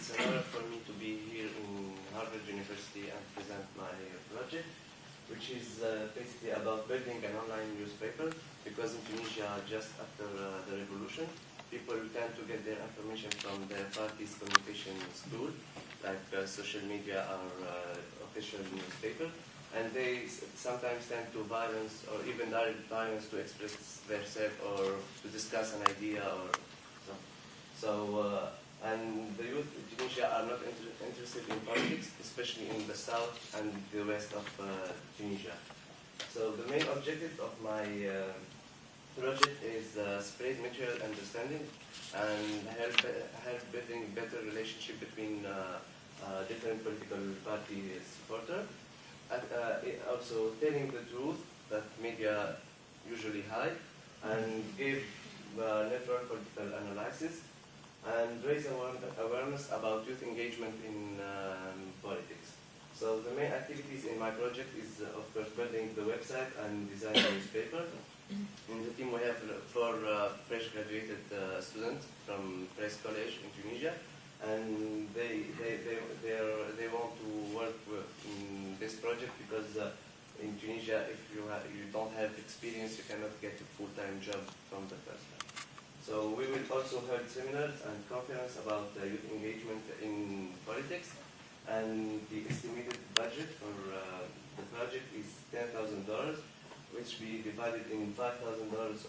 It's an honor for me to be here in Harvard University and present my project, which is basically about building an online newspaper, because in Tunisia, just after the revolution, people tend to get their information from their party's communication school, like social media or official newspaper, and they sometimes tend to violence or even direct violence to express themselves or to discuss an idea or so. And the youth in Tunisia are not interested in politics, especially in the south and the west of Tunisia. So the main objective of my project is spread mutual understanding and help building better relationship between different political party supporters. And also telling the truth that media usually hide, and give neutral political analysis, and raise awareness about youth engagement in politics. So the main activities in my project is, of course, building the website and designing the newspaper. In the team we have 4 fresh graduated students from Press College in Tunisia, and they want to work in this project because in Tunisia, if you don't have experience, you cannot get a full-time job from the first time. So we will also hold seminars and conferences about youth engagement in politics, and the estimated budget for the project is $10,000, which we divided in $5,000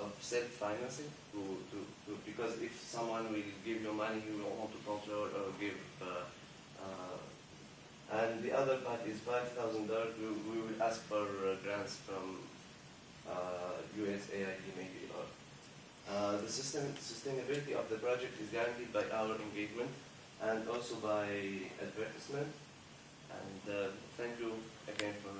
of self-financing, because if someone will give you money, you will want to control or give, and the other part is $5,000. We will ask for grants from USAID maybe, or the sustainability of the project is guaranteed by our engagement and also by advertisement. And thank you again for